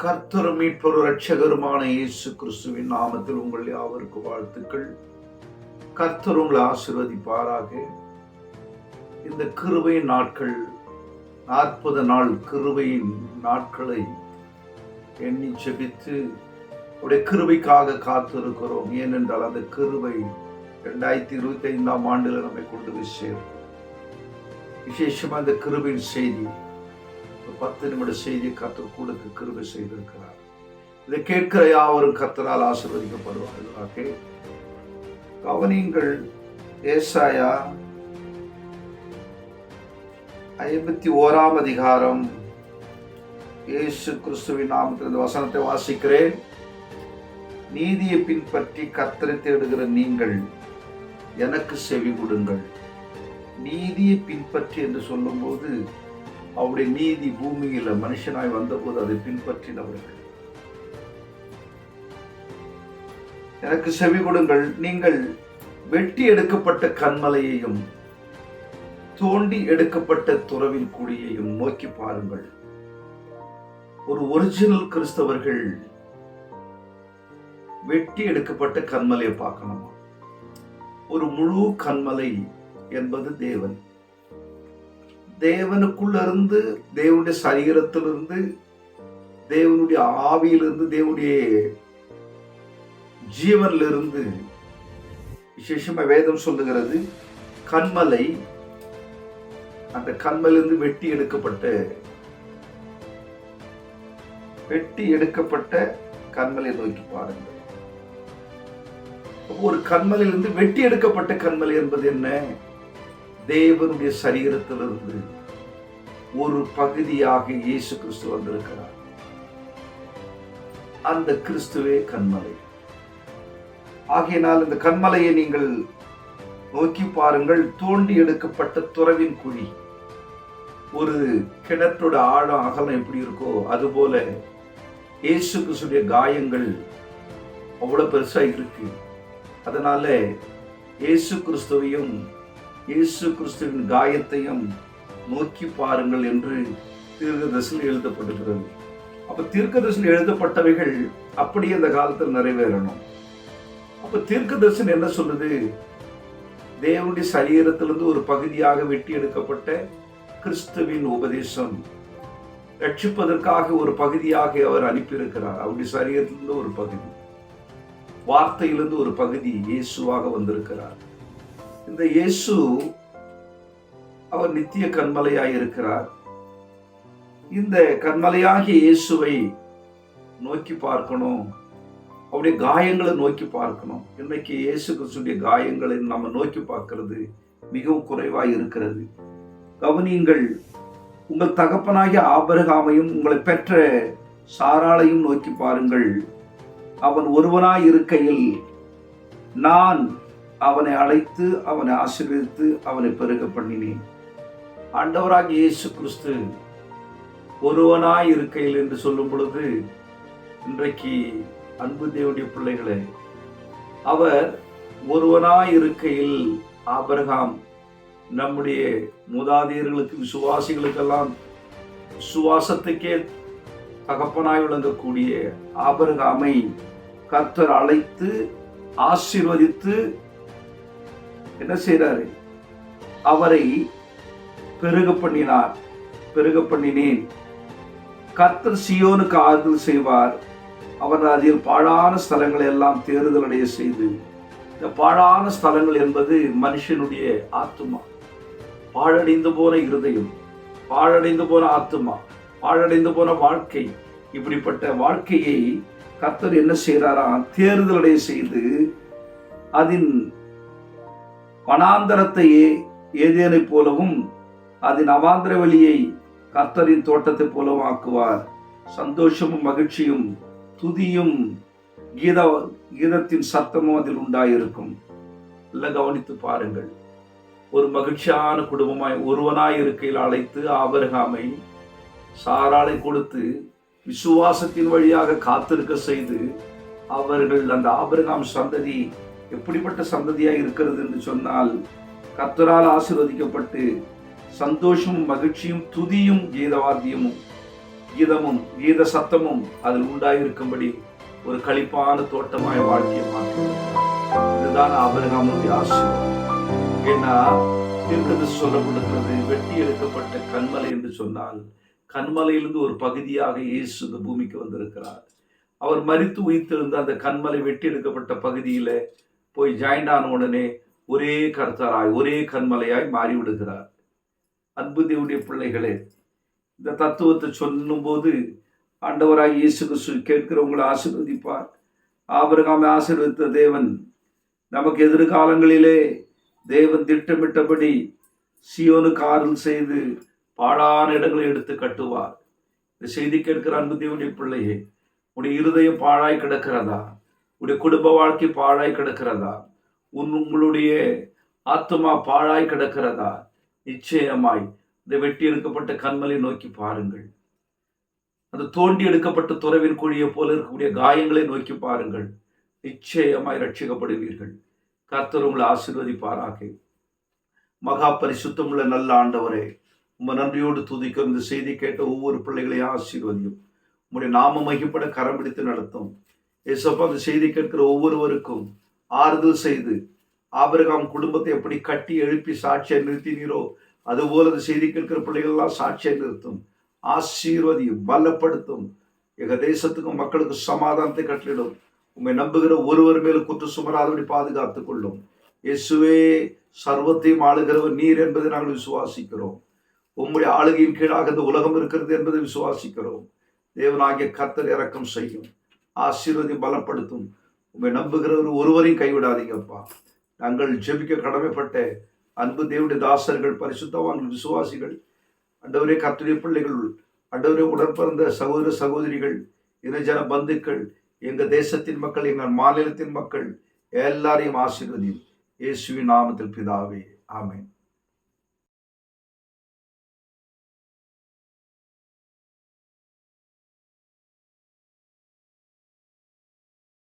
கர்த்தரும் மீட்பரும் இரட்சகருமான இயேசு கிறிஸ்துவின் நாமத்தில் உங்கள் யாவருக்கு வாழ்த்துக்கள். கர்த்தர் உங்களை ஆசீர்வதிப்பாராக. இந்த கிருபையின் நாட்கள் 40 நாள் கிருபையின் நாட்களை எண்ணி ஜெபித்து உடைய கிருபைக்காக காத்திருக்கிறோம். ஏனென்றால் அந்த கிருபை 2025ஆம் ஆண்டில் நம்மை கொண்டு போய் சேரும். விசேஷமா இந்த கிருபையின் செய்தி 10 நிமிட செய்தி கர்த்தர் கூட கிருபை செய்திருக்கிறார். இதை கேட்கிற யாவரும் கர்த்தரால் ஆசீர்வதிக்கப்படுவார்கள். கவனியுங்கள், ஏசாயா 51ஆம் அதிகாரம் இயேசு கிறிஸ்துவின் நாமத்தில் இந்த வசனத்தை வாசிக்கிறேன். நீதியை பின்பற்றி கர்த்தரை தேடுகிற நீங்கள் எனக்கு செவி கொடுங்கள். நீதியை பின்பற்றி என்று சொல்லும்போது அவருடைய நீதி பூமியில மனுஷனாய் வந்தபோது அதை பின்பற்றினவர்கள். எனக்கு செவி கொடுங்கள். நீங்கள் வெட்டி எடுக்கப்பட்ட கன்மலையையும் தோண்டி எடுக்கப்பட்ட துறவின் குழியையும் நோக்கி பாருங்கள். ஒரு ஒரிஜினல் கிறிஸ்தவர்கள் வெட்டி எடுக்கப்பட்ட கன்மலையை பார்க்கணும். ஒரு முழு கன்மலை என்பது தேவன். தேவனுக்குள்ள இருந்து, தேவனுடைய சரீரத்திலிருந்து, தேவனுடைய ஆவியிலிருந்து, தேவனுடைய ஜீவனிலிருந்து, விசேஷமா வேதம் சொல்லுகிறது கன்மலை, அந்த கன்மலிருந்து வெட்டி எடுக்கப்பட்ட கன்மலை நோக்கி பாருங்கள். ஒரு கன்மலிலிருந்து வெட்டி எடுக்கப்பட்ட கன்மலை என்பது என்ன? தேவனுடைய சரீரத்திலிருந்து ஒரு பகுதியாக இயேசு கிறிஸ்து வந்திருக்கிறார். அந்த கிறிஸ்துவே கன்மலை. ஆகையினால் இந்த கன்மலையை நீங்கள் நோக்கி பாருங்கள். தோண்டி எடுக்கப்பட்ட துறவின் குழி. ஒரு கிணற்றோட ஆழம் அகலம் எப்படி இருக்கோ அதுபோல இயேசு கிறிஸ்துடைய காயங்கள் அவ்வளவு பெருசா இருக்கு. அதனால இயேசு கிறிஸ்துவையும் இயேசு கிறிஸ்துவின் காயத்தையும் நோக்கி பாருங்கள் என்று தீர்க்கதரிசியில் எழுதப்பட்டிருக்கிறது. அப்ப தீர்க்கதரிசியில் எழுதப்பட்டவைகள் அப்படியே அந்த காலத்தில் நிறைவேறணும். அப்ப தீர்க்கதரிசனம் என்ன சொல்லுது? தேவனுடைய சரீரத்திலிருந்து ஒரு பகுதியாக வெட்டி எடுக்கப்பட்ட கிறிஸ்துவின் உபதேசம் ரட்சிப்பதற்காக ஒரு பகுதியாக அவர் அனுப்பியிருக்கிறார். அவருடைய சரீரத்திலிருந்து ஒரு பகுதி, வார்த்தையிலிருந்து ஒரு பகுதி இயேசுவாக வந்திருக்கிறார். இந்த இயேசு அவர் நித்திய கன்மலையாய் இருக்கிறார். இந்த கன்மலையாகிய இயேசுவை நோக்கி பார்க்கணும். அவருடைய காயங்களை நோக்கி பார்க்கணும். இன்னைக்கு இயேசு கிறிஸ்துடைய காயங்களை நம்ம நோக்கி பார்க்கிறது மிகவும் குறைவாய் இருக்கிறது. கவனியுங்கள், உங்கள் தகப்பனாகிய ஆபிரகாமையும் உங்களை பெற்ற சாராளையும் நோக்கி பாருங்கள். அவன் ஒருவனாய் இருக்கையில் நான் அவனை அழைத்து அவனை ஆசீர்வதித்து அவனை பெருக பண்ணினேன். ஆண்டவராகிய இயேசு கிறிஸ்து ஒருவனாய் இருக்கையில் என்று சொல்லும் பொழுது, இன்றைக்கு அன்பு தேவனுடைய பிள்ளைகளே, அவர் ஒருவனாய் இருக்கையில் ஆபிரகாம் நம்முடைய மூதாதையர்களுக்கு, விசுவாசிகளுக்கெல்லாம் விசுவாசத்துக்கே தகப்பனாய் விளங்கக்கூடிய ஆபிரகாமை கர்த்தர் அழைத்து ஆசீர்வதித்து என்ன செய்றாரு? அவரை பெருக பண்ணினேன். கர்த்தர் சீயோனுக்கு ஆறுதல் செய்வார். அவர் அதில் பாழான ஸ்தலங்களை எல்லாம் தேறுதல் அடைய செய்து. இந்த பாழான ஸ்தலங்கள் என்பது மனுஷனுடைய ஆத்துமா, பாழடைந்து போன இருதயம், பாழடைந்து போன ஆத்துமா, பாழடைந்து போன வாழ்க்கை. இப்படிப்பட்ட வாழ்க்கையை கர்த்தர் என்ன செய்கிறாராம்? தேறுதல் அடைய செய்து அதன் வனாந்தரத்தையே ஏதேனை போலவும் அதன் அவாந்திர வழியை கர்த்தரின் தோட்டத்தை போலவும் ஆக்குவார். சந்தோஷமும் மகிழ்ச்சியும் துதியும் கீதத்தின் சத்தமும் அதில் உண்டாயிருக்கும். எல்லாம் கவனித்து பாருங்கள். ஒரு மகிழ்ச்சியான குடும்பமாய் ஒருவனாய் இருக்கையில் அழைத்து ஆபிரகாமை சாராளை கொடுத்து விசுவாசத்தின் வழியாக காத்திருக்க செய்து, அவர்கள் அந்த ஆபிரகாம் சந்ததி எப்படிப்பட்ட சந்ததியாக இருக்கிறது என்று சொன்னால், கர்த்தரால் ஆசீர்வதிக்கப்பட்டு சந்தோஷமும் மகிழ்ச்சியும் துதியும் கீதவாத்தியமும் கீத சத்தமும் அதில் உண்டாயிருக்கும்படி ஒரு களிப்பான தோட்டமாய் வாழ்க்கையை மாற்றினார். இதுதான் ஆபிரகாமுடைய ஆசீர்வாதம். ஏன்னா தீர்க்கதரிசி சொல்லப்படுகிறது, வெட்டி எடுக்கப்பட்ட கன்மலை என்று சொன்னால் கன்மலையிலிருந்து ஒரு பகுதியாக இயேசு இந்த பூமிக்கு வந்திருக்கிறார். அவர் மரித்து உயிர்த்தெழுந்த அந்த கன்மலை வெட்டி எடுக்கப்பட்ட பகுதியில போய் ஜாயிண்ட் ஆன உடனே ஒரே கர்த்தராய் ஒரே கன்மலையாய் மாறிவிடுகிறார். அன்பு தேவனுடைய பிள்ளைகளே, இந்த தத்துவத்தை சொல்லும் போது ஆண்டவராய் இயேசு கிறிஸ்து கேட்கிறவங்களை ஆசீர்வதிப்பார். ஆபிரகாமை ஆசீர்வதித்த தேவன் நமக்கு எதிர்காலங்களிலே தேவன் திட்டமிட்டபடி சீயோனுக்கு ஆறுதல் செய்து பாழான இடங்களை எடுத்து கட்டுவார். இந்த செய்தி கேட்கிற அன்பு தேவனுடைய பிள்ளையே, உடைய இருதயம் பாழாய் கிடக்கிறதா? உடைய குடும்ப வாழ்க்கை பாழாய் கிடக்கிறதா? உங்களுடைய ஆத்மா பாழாய் கிடக்கிறதா? நிச்சயமாய் இந்த வெட்டி எடுக்கப்பட்ட கன்மலை நோக்கி பாருங்கள். அந்த தோண்டி எடுக்கப்பட்ட துறவின் குழியை போல இருக்கக்கூடிய காயங்களை நோக்கி பாருங்கள். நிச்சயமாய் ரட்சிக்கப்படுவீர்கள். கர்த்தர் உங்களை ஆசீர்வதிப்பாராக. மகா பரிசுத்தமுள்ள நல்ல ஆண்டவரே, உங்க நன்றியோடு துதிக்கும். இந்த செய்தி கேட்ட ஒவ்வொரு பிள்ளைகளையும் ஆசீர்வதியும். உங்களுடைய நாம மகிப்பட கரம் பிடித்து நடத்தும். ஏசப்பா, அந்த செய்தி கேட்கிற ஒவ்வொருவருக்கும் ஆறுதல் செய்து ஆபிரகாம் குடும்பத்தை எப்படி கட்டி எழுப்பி சாட்சியை நிறுத்தினீரோ அதுபோல அந்த செய்தி கேட்கிற பிள்ளைகள் எல்லாம் சாட்சியை நிறுத்தும். ஆசீர்வதியும், பலப்படுத்தும். எங்க தேசத்துக்கும் மக்களுக்கும் சமாதானத்தை கட்டளிடும். உண்மை நம்புகிற ஒருவர் மேலும் குற்ற சுமராதபடி பாதுகாத்துக் கொள்ளும். இயேசுவே, சர்வத்தையும் ஆளுகிறவர் நீர் என்பதை நாங்கள் விசுவாசிக்கிறோம். உம்முடைய ஆளுகையின் கீழாக இந்த உலகம் இருக்கிறது என்பதை விசுவாசிக்கிறோம். தேவனாகிய கர்த்தர் இரக்கம் செய்யும், ஆசீர்வதியும், பலப்படுத்தும். உண்மை நம்புகிறவர் ஒருவரையும் கைவிடாதீங்கப்பா. நாங்கள் ஜெபிக்க கடமைப்பட்ட அன்பு தேவனுடைய தாசர்கள், பரிசுத்தவான்கள், விசுவாசிகள், ஆண்டவரே கர்த்தருடைய பிள்ளைகள், ஆண்டவரே உடற்பிறந்த சகோதர சகோதரிகள், இனஜன பந்துக்கள், எங்க தேசத்தின் மக்கள், எங்கள் மாநிலத்தின் மக்கள் எல்லாரையும் ஆசீர்வதியும். இயேசுவின் நாமத்தில் பிதாவே, ஆமென்.